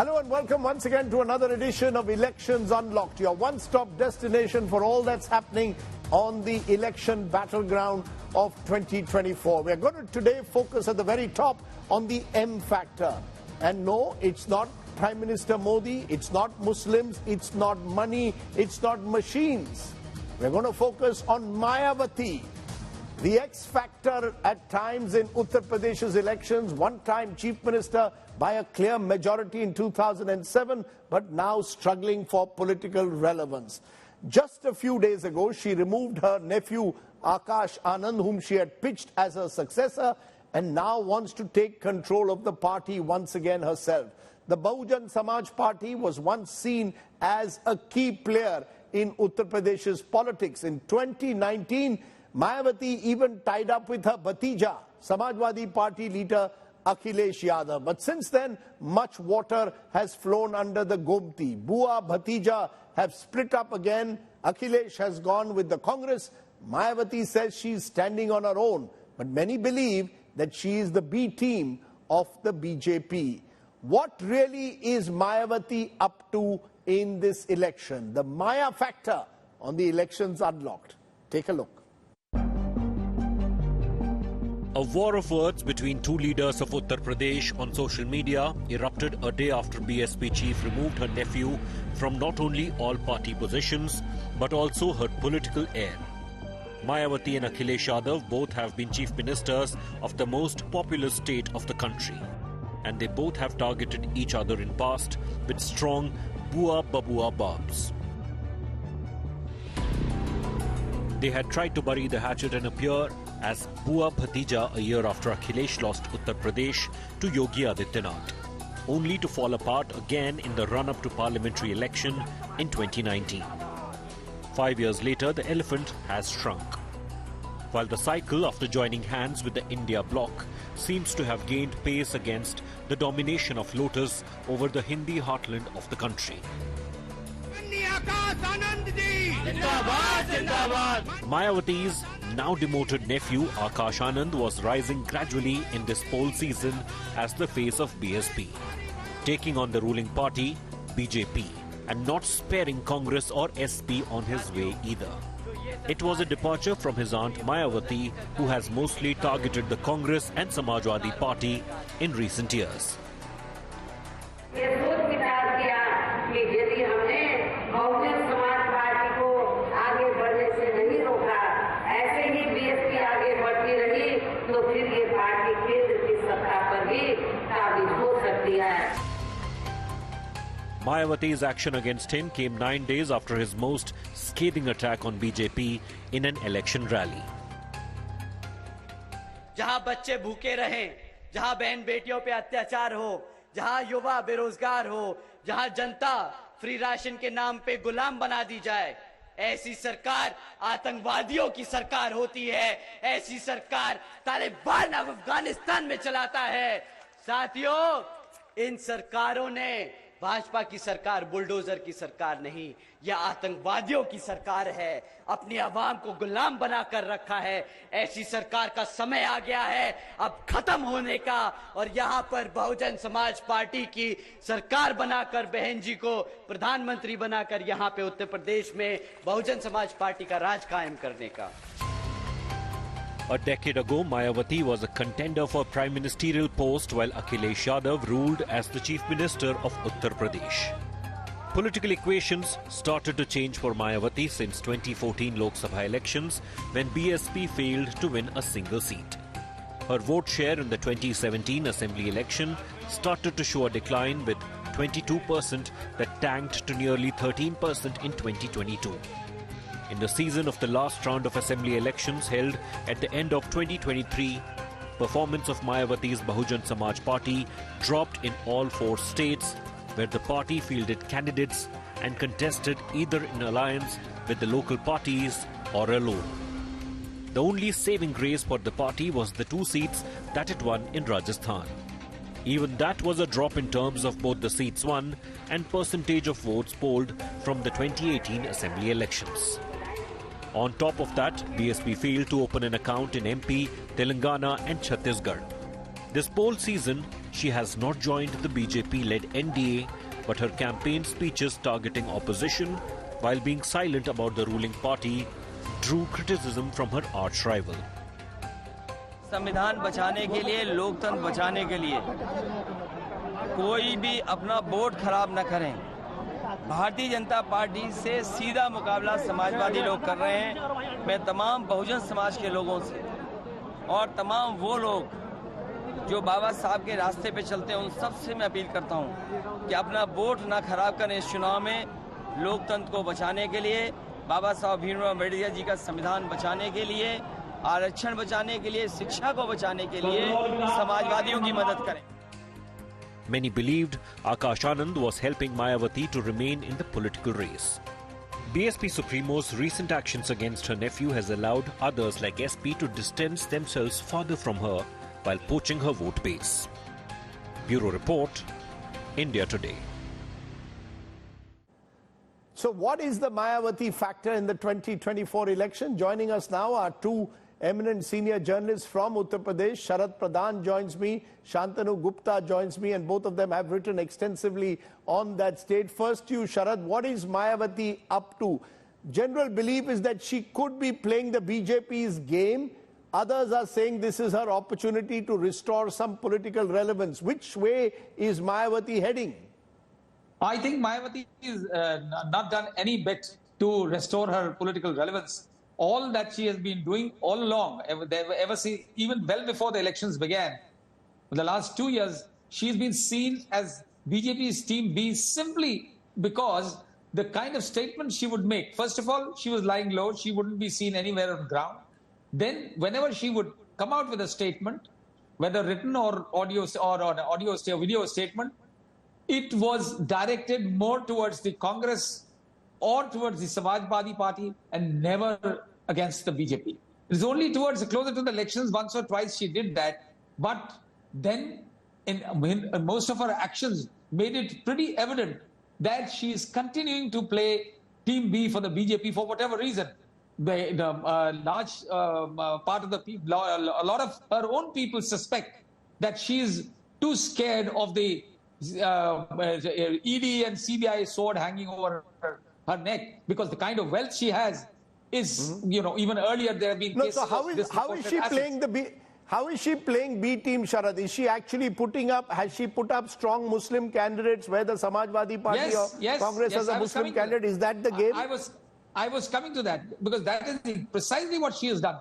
Hello and welcome once again to another edition of Elections Unlocked, your one-stop destination for all that's happening on the election battleground of 2024. We're going to today focus at the very top on the M factor. And no, it's not Prime Minister Modi, it's not Muslims, it's not money, it's not machines. We're going to focus on Mayawati, the X factor at times in Uttar Pradesh's elections, one-time chief minister by a clear majority in 2007, but now struggling for political relevance. Just a few days ago, she removed her nephew Akash Anand, whom she had pitched as her successor, and now wants to take control of the party once again herself. The Bahujan Samaj Party was once seen as a key player in Uttar Pradesh's politics. In 2019, Mayawati even tied up with her Bhatija, Samajwadi Party leader Akhilesh Yadav. But since then, much water has flown under the Gomti. Bua, Bhatija have split up again. Akhilesh has gone with the Congress. Mayawati says she's standing on her own. But many believe that she is the B team of the BJP. What really is Mayawati up to in this election? The Maya factor on the Elections Unlocked. Take a look. A war of words between two leaders of Uttar Pradesh on social media erupted a day after BSP chief removed her nephew from not only all party positions but also her political heir. Mayawati and Akhilesh Yadav both have been chief ministers of the most populous state of the country, and they both have targeted each other in past with strong Bua Babua barbs. They had tried to bury the hatchet and appear as Bua Bhatija a year after Akhilesh lost Uttar Pradesh to Yogi Adityanath, only to fall apart again in the run-up to parliamentary election in 2019. 5 years later, the elephant has shrunk, while the cycle after joining hands with the India bloc seems to have gained pace against the domination of Lotus over the Hindi heartland of the country. Shri Akash Anand ji! Zindabad, Zindabad! Mayawati's now demoted nephew Akash Anand was rising gradually in this poll season as the face of BSP, taking on the ruling party, BJP, and not sparing Congress or SP on his way either. It was a departure from his aunt Mayawati, who has mostly targeted the Congress and Samajwadi Party in recent years. Mayawati's action against him came 9 days after his most scathing attack on BJP in an election rally. जहां बच्चे भूखे रहें, जहां बहन बेटियों पे अत्याचार हो, जहां युवा बेरोजगार हो, जहां जनता फ्री राशन के नाम पे गुलाम बना दी जाए, ऐसी सरकार आतंकवादियों की सरकार होती है। ऐसी सरकार तालिबान अफगानिस्तान में चलाता है। साथियों, इन सरकारों ने भाजपा की सरकार बुलडोजर की सरकार नहीं, यह आतंकवादियों की सरकार है। अपनी आवाम को गुलाम बनाकर रखा है। ऐसी सरकार का समय आ गया है अब खत्म होने का, और यहां पर बहुजन समाज पार्टी की सरकार बनाकर बहन जी को प्रधानमंत्री बनाकर यहां पे उत्तर प्रदेश में बहुजन समाज पार्टी का राज कायम करने का। A decade ago, Mayawati was a contender for prime ministerial post while Akhilesh Yadav ruled as the chief minister of Uttar Pradesh. Political equations started to change for Mayawati since 2014 Lok Sabha elections, when BSP failed to win a single seat. Her vote share in the 2017 assembly election started to show a decline, with 22% that tanked to nearly 13% in 2022. In the season of the last round of assembly elections held at the end of 2023, performance of Mayawati's Bahujan Samaj Party dropped in all 4 states, where the party fielded candidates and contested either in alliance with the local parties or alone. The only saving grace for the party was the 2 seats that it won in Rajasthan. Even that was a drop in terms of both the seats won and percentage of votes polled from the 2018 assembly elections. On top of that, BSP failed to open an account in MP, Telangana and Chhattisgarh. This poll season She has not joined the BJP-led NDA, but her campaign speeches targeting opposition while being silent about the ruling party drew criticism from her arch rival. संविधान बचाने के लिए, लोकतंत्र बचाने के लिए कोई भी अपना वोट खराब न करें। भारतीय जनता पार्टी से सीधा मुकाबला समाजवादी लोग कर रहे हैं। मैं तमाम बहुजन समाज के लोगों से और तमाम वो लोग जो बाबा साहब के रास्ते पे चलते हैं उन सब से मैं अपील करता हूं कि अपना वोट ना खराब करें। इस चुनाव में लोकतंत्र को बचाने के लिए, बाबा साहब भीमराव अम्बेडकर जी का संविधान बचाने के लिए, आरक्षण बचाने के लिए, शिक्षा को बचाने के लिए समाजवादियों की मदद करें। Many believed Akash Anand was helping Mayawati to remain in the political race. BSP Supremo's recent actions against her nephew has allowed others like SP to distance themselves further from her while poaching her vote base. Bureau Report, India Today. So what is the Mayawati factor in the 2024 election? Joining us now are two eminent senior journalists from Uttar Pradesh. Sharad Pradhan joins me, Shantanu Gupta joins me, and both of them have written extensively on that state. First to you, Sharad, what is Mayawati up to? General belief is that she could be playing the BJP's game. Others are saying this is her opportunity to restore some political relevance. Which way is Mayawati heading? I think Mayawati is not done any bit to restore her political relevance. All that she has been doing all along, ever since, even well before the elections began, for the last 2 years, she's been seen as BJP's team B simply because the kind of statement she would make. First of all, she was lying low. She wouldn't be seen anywhere on the ground. Then whenever she would come out with a statement, whether written or audio or an audio video statement, it was directed more towards the Congress or towards the Samajwadi Party and never against the BJP. It's only towards closer to the elections once or twice she did that, but then in most of her actions made it pretty evident that she is continuing to play Team B for the BJP for whatever reason. The large part of the people, a lot of her own people suspect that she is too scared of the ED and CBI sword hanging over her neck, because the kind of wealth she has is, you know, even earlier there have been cases. So how is she playing the B? How is she playing B team, Sharad? Is she actually putting up? Has she put up strong Muslim candidates, whether Samajwadi Party or Congress as a Muslim candidate? Is that the game? I was coming to that, because that is precisely what she has done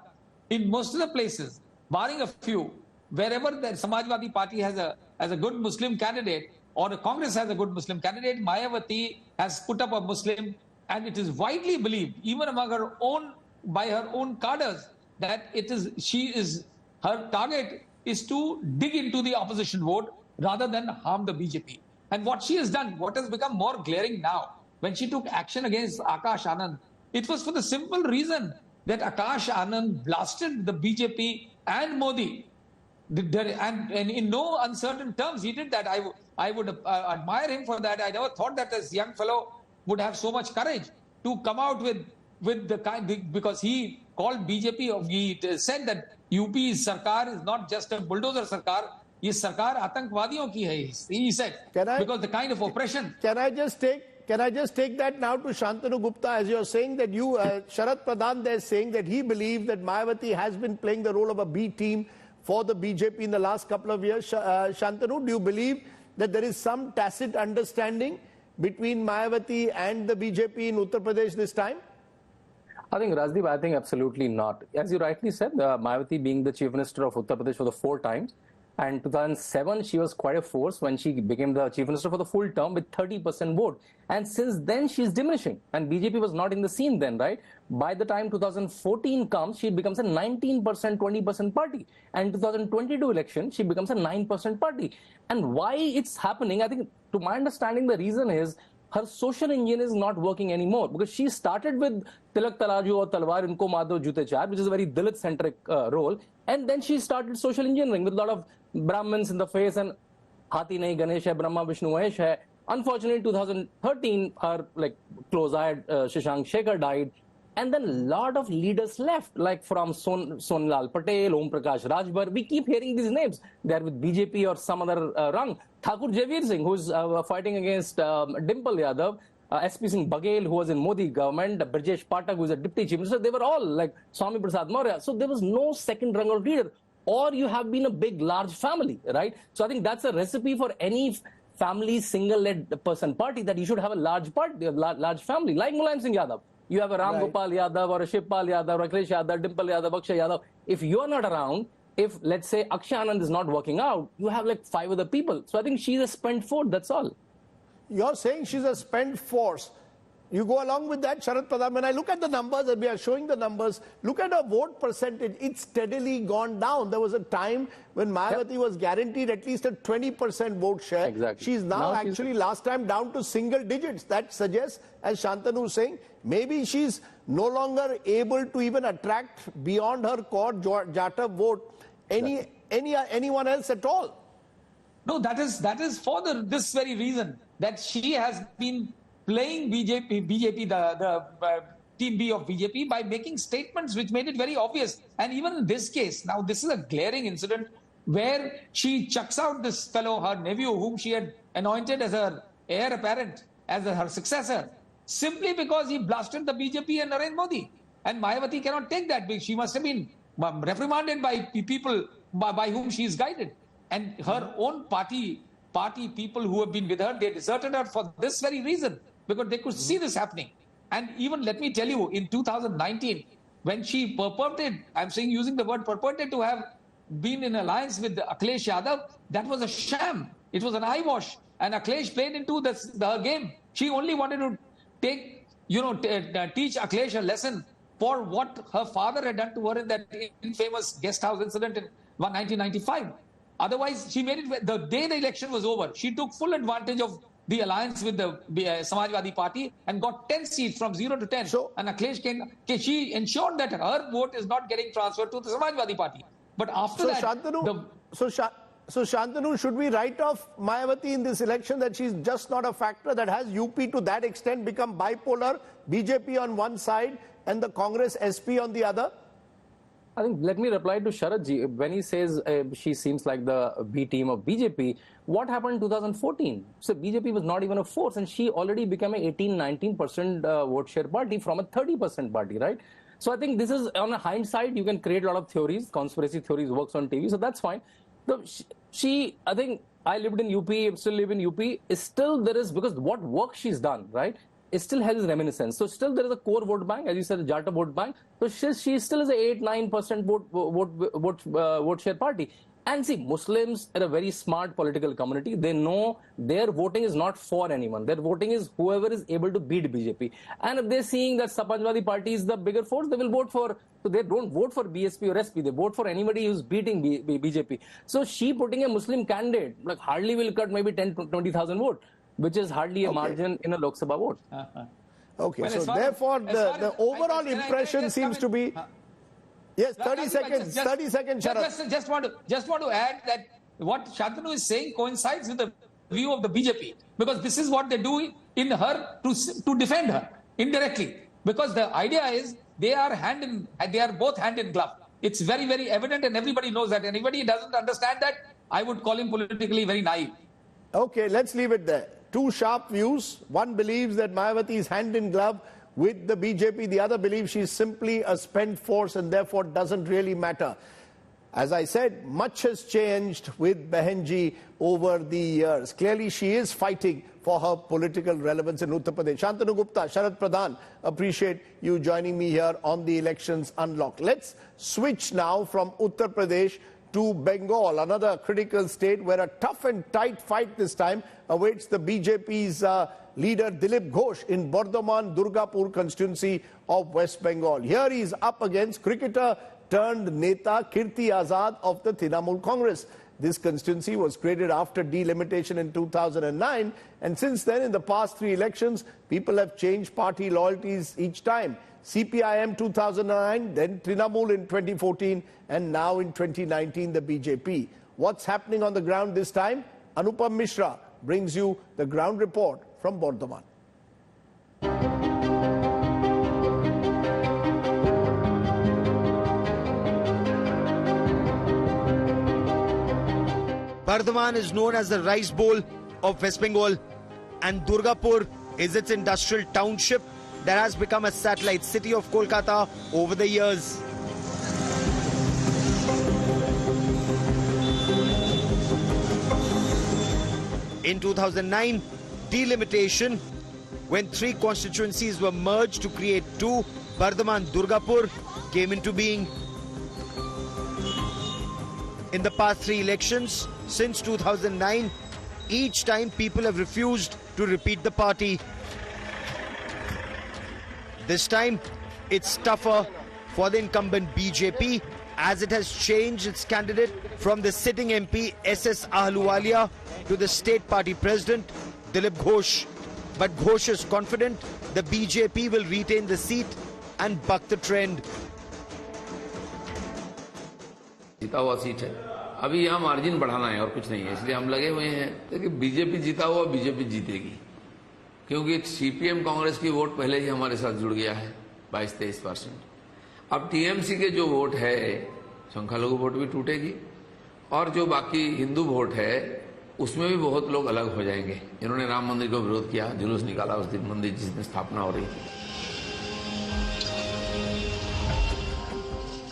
in most of the places, barring a few. Wherever the Samajwadi Party has a good Muslim candidate, or the Congress has a good Muslim candidate, Mayawati has put up a Muslim, and it is widely believed, even among her own, by her own cadres, that her target is to dig into the opposition vote rather than harm the BJP. And what she has done, what has become more glaring now, when she took action against Akash Anand, it was for the simple reason that Akash Anand blasted the BJP and Modi. And in no uncertain terms, he did that. I would admire him for that. I never thought that this young fellow would have so much courage to come out with the kind, because he called BJP, he said that UP's Sarkar is not just a bulldozer Sarkar, ye Sarkar Atankvadiyon ki hai, he said, because the kind of oppression. Can I just take that now to Shantanu Gupta, as you're saying that Sharad Pradhan there is saying that he believes that Mayawati has been playing the role of a B team for the BJP in the last couple of years. Shantanu, do you believe that there is some tacit understanding between Mayawati and the BJP in Uttar Pradesh this time? I think, Rajdeep, I think absolutely not. As you rightly said, Mayawati being the Chief Minister of Uttar Pradesh for the 4 times, and 2007 she was quite a force when she became the Chief Minister for the full term with 30% vote. And since then she's diminishing, and BJP was not in the scene then, right? By the time 2014 comes, she becomes a 19%, 20% party. And 2022 election, she becomes a 9% party. And why it's happening, I think, to my understanding, the reason is her social engine is not working anymore, because she started with Tilak Talaju or Talwar Inko Madhav Jute Char, which is a very Dalit-centric role. And then she started social engineering with a lot of Brahmins in the face and Hati Nahi Ganesh hai, Brahma Vishnu Mahesh hai. Unfortunately, in 2013, her close-eyed Shashank Shekhar died. And then a lot of leaders left, like from Sonlal Patel, Om Prakash Rajbar. We keep hearing these names. They're with BJP or some other rung. Thakur Javeer Singh, who's fighting against Dimple Yadav. SP Singh Baghel, who was in Modi government, Brajesh Patak, who was a deputy chief minister. They were all like Swami Prasad Maurya. So there was no second rung of leader. Or you have been a big, large family, right? So I think that's a recipe for any family, single-led person party, that you should have a large party, a large family, like Mulayam Singh Yadav. You have a Ram Gopal Yadav or a Shivpal Yadav or Akhilesh Yadav, Dimple Yadav, Akshay Yadav. If you're not around, if, let's say, Akshay Anand is not working out, you have like 5 other people. So I think she's a spent force, that's all. You're saying she's a spent force. You go along with that, Sharad Pradhan. When I look at the numbers, and we are showing the numbers, look at her vote percentage. It's steadily gone down. There was a time when Mayawati was guaranteed at least a 20% vote share. Exactly. She's now actually last time down to single digits. That suggests, as Shantanu was saying, maybe she's no longer able to even attract beyond her core Jata vote anyone else at all. No, that is for this very reason, that she has been playing BJP, the team B of BJP, by making statements which made it very obvious. And even in this case, now this is a glaring incident where she chucks out this fellow, her nephew, whom she had anointed as her heir apparent, as her successor, simply because he blasted the BJP and Narendra Modi. And Mayawati cannot take that. She must have been reprimanded by people by whom she is guided. And her own party people who have been with her, they deserted her for this very reason, because they could see this happening. And even, let me tell you, in 2019, when she purported, I'm saying using the word purported, to have been in alliance with Akhilesh Yadav, that was a sham. It was an eyewash. And Akhilesh played into the game. She only wanted to teach Akhilesh a lesson for what her father had done to her in that infamous guest house incident in 1995. Otherwise, she made it, the day the election was over, she took full advantage of the alliance with the Samajwadi Party and got 10 seats from 0 to 10. So, and Akhilesh she ensured that her vote is not getting transferred to the Samajwadi Party. But after Shantanu, should we write off Mayawati in this election, that she's just not a factor, that has UP to that extent become bipolar, BJP on one side and the Congress SP on the other? I think, let me reply to Sharad ji. When he says she seems like the B team of BJP, what happened in 2014? So BJP was not even a force, and she already became an 18-19% vote share party from a 30% party, right? So I think this is, on a hindsight, you can create a lot of theories, conspiracy theories, works on TV, so that's fine. I think, I lived in UP, still live in UP, still there is, because what work she's done, right? It still has reminiscence. So still there is a core vote bank, as you said, the Jata vote bank. So she still is a 8-9% vote share party. And see, Muslims are a very smart political community. They know their voting is not for anyone. Their voting is whoever is able to beat BJP. And if they're seeing that Samajwadi Party is the bigger force, they will vote for. So they don't vote for BSP or SP. They vote for anybody who's beating BJP. So she putting a Muslim candidate, like, hardly will cut maybe 10 to 20,000 votes, which is hardly a margin in a Lok Sabha vote. Okay, well, so therefore the overall impression seems to be... Yes, 30 seconds, 30 seconds, Sharad. Just want to add that what Shantanu is saying coincides with the view of the BJP, because this is what they do in her to defend her indirectly. Because the idea is they are both hand in glove. It's very, very evident, and everybody knows that. Anybody who doesn't understand that, I would call him politically very naive. Okay, let's leave it there. Two sharp views. One believes that Mayawati is hand in glove with the BJP. The other believes she's simply a spent force and therefore doesn't really matter. As I said, much has changed with Behenji over the years. Clearly, she is fighting for her political relevance in Uttar Pradesh. Shantanu Gupta, Sharad Pradhan, appreciate you joining me here on the Elections Unlocked. Let's switch now from Uttar Pradesh to Bengal, another critical state where a tough and tight fight this time awaits the BJP's leader Dilip Ghosh in Bardhaman Durgapur constituency of West Bengal. Here he is up against cricketer turned Neta Kirti Azad of the Trinamool Congress. This constituency was created after delimitation in 2009, and since then, in the past 3 elections, people have changed party loyalties each time. CPIM 2009, then Trinamool in 2014, and now in 2019 the BJP. What's happening on the ground this time? Anupam Mishra brings you the ground report from Bardhaman. Bardhaman is known as the rice bowl of West Bengal, and Durgapur is its industrial township that has become a satellite city of Kolkata over the years. In 2009, delimitation, when 3 constituencies were merged to create 2, Bardhaman Durgapur came into being. In the past 3 elections, since 2009, each time people have refused to repeat the party. This time, it's tougher for the incumbent BJP as it has changed its candidate from the sitting MP SS Ahluwalia to the state party president Dilip Ghosh. But Ghosh is confident the BJP will retain the seat and buck the trend. जीता हुआ seat है, अभी यहाँ margin बढ़ाना है और कुछ नहीं है, इसलिए हम लगे हुए हैं। देखिए बीजेपी जीता हुआ बीजेपी जीतेगी, क्योंकि सीपीएम कांग्रेस की वोट पहले ही हमारे साथ जुड़ गया है 22-23%। अब टीएमसी के जो वोट है, संख्यालघु वोट भी टूटेगी और जो बाकी हिंदू वोट है उसमें भी बहुत लोग अलग हो जाएंगे। इन्होंने राम मंदिर को विरोध किया, जुलूस निकाला उस दिन मंदिर जिस दिन स्थापना हो रही थी।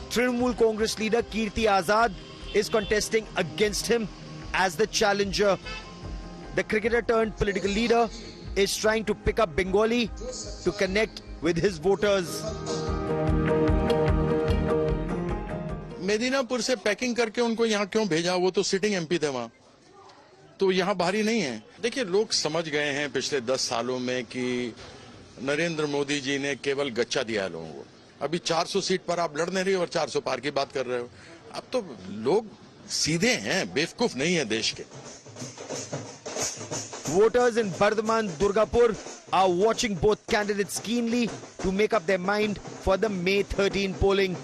Trinamool Congress leader Kirti Azad is contesting against him as the challenger. The cricketer turned political leader is trying to pick up Bengali to connect with his voters. Medinipur से पैकिंग करके उनको यहाँ क्यों भेजा? वो तो सिटिंग एमपी थे वहाँ, तो यहाँ बाहरी नहीं है। देखिए लोग समझ गए हैं पिछले 10 सालों में कि नरेंद्र मोदी जी ने केवल गच्चा दिया है लोगों को। अभी 400 सीट पर आप लड़ नहीं रहे और 400 पार की बात कर रहे हो। अब तो लोग सीधे हैं, बेवकूफ नहीं है देश के। Voters in Bardhaman Durgapur are watching both candidates keenly to make up their mind for the May 13 polling.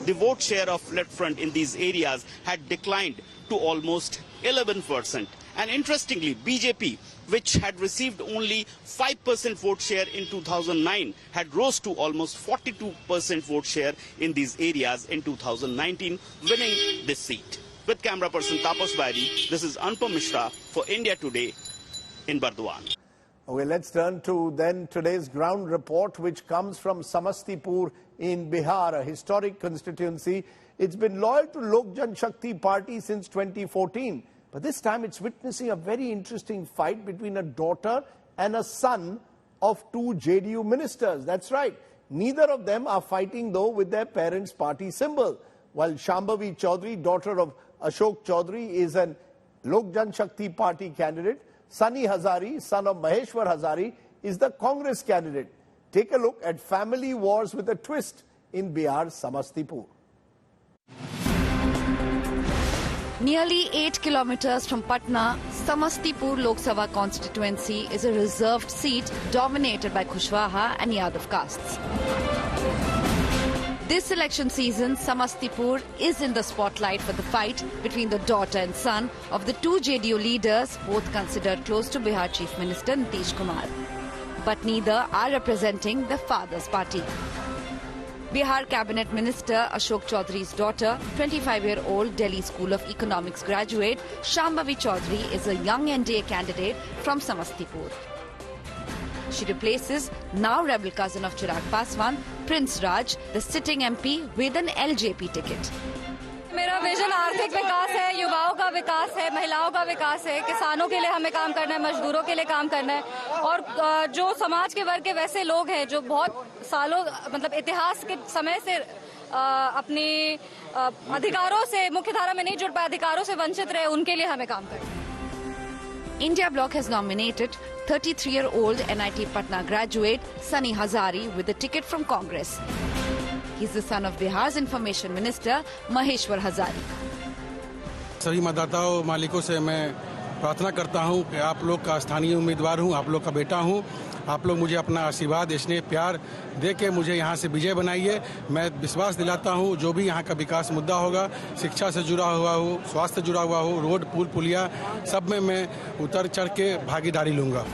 The vote share of left front in these areas had declined to almost 11%. And interestingly, BJP, which had received only 5% vote share in 2009, had rose to almost 42% vote share in these areas in 2019, winning this seat. With camera person Tapas Bairi, this is Anupam Mishra for India Today in Bardhaman. Okay, let's turn to then today's ground report, which comes from Samastipur in Bihar, a historic constituency. It's been loyal to Lok Janshakti Party since 2014. But this time it's witnessing a very interesting fight between a daughter and a son of 2 JDU ministers. That's right. Neither of them are fighting, though, with their parents' party symbol. While Shambhavi Chaudhary, daughter of Ashok Chaudhary, is an Lok Janshakti Party candidate, Sunny Hazari, son of Maheshwar Hazari, is the Congress candidate. Take a look at family wars with a twist in Bihar's Samastipur. Nearly 8 kilometers from Patna, Samastipur Lok Sabha constituency is a reserved seat dominated by Kushwaha and Yadav castes. This election season, Samastipur is in the spotlight for the fight between the daughter and son of the 2 JDU leaders, both considered close to Bihar Chief Minister Nitish Kumar. But neither are representing the father's party. Bihar Cabinet Minister Ashok Chaudhary's daughter, 25-year-old Delhi School of Economics graduate Shambhavi Chaudhary, is a young NDA candidate from Samastipur. She replaces now rebel cousin of Chirag Paswan, Prince Raj, the sitting MP, with an LJP ticket. मेरा vision आर्थिक विकास है, युवाओं का विकास है, महिलाओं का विकास है, किसानों के लिए हमें काम करना है, मजदूरों के लिए काम करना है और जो समाज के वर्ग के वैसे लोग हैं जो बहुत सालों मतलब इतिहास के समय से अपने अधिकारों से मुख्यधारा में नहीं जुड़ पाए, अधिकारों से वंचित रहे, उनके लिए हमें काम करना है. India Bloc has nominated 33-year-old NIT Patna graduate Sunny Hazari with a ticket from Congress. He's the son of Bihar's Information Minister Maheshwar Hazari. सभी मतदाताओं मालिकों से मैं प्रार्थना करता हूं कि आप लोग का स्थानीय उम्मीदवार हूं, आप लोग का बेटा हूं, आप लोग मुझे अपना आशीर्वाद, स्नेह, प्यार दे के मुझे यहां से विजय बनाइए. मैं विश्वास दिलाता हूं जो भी यहां का विकास मुद्दा होगा, शिक्षा से जुड़ा हुआ हो, स्वास्थ्य जुड़ा हुआ हो, रोड पुल पुलिया सब में मैं उतर चढ़ के भागीदारी लूंगा.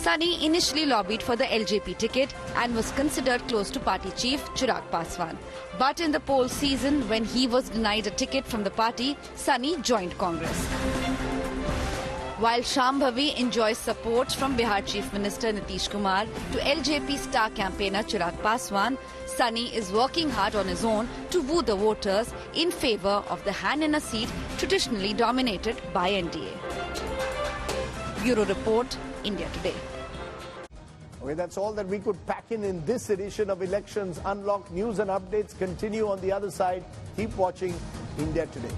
Sunny initially lobbied for the LJP ticket and was considered close to party chief Chirag Paswan. But in the poll season, when he was denied a ticket from the party, Sunny joined Congress. While Shambhavi enjoys support from Bihar Chief Minister Nitish Kumar to LJP star campaigner Chirag Paswan, Sunny is working hard on his own to woo the voters in favour of the hand in a seat traditionally dominated by NDA. Bureau Report, India Today. Okay, that's all that we could pack in this edition of Elections Unlocked. News and updates continue on the other side. Keep watching India Today.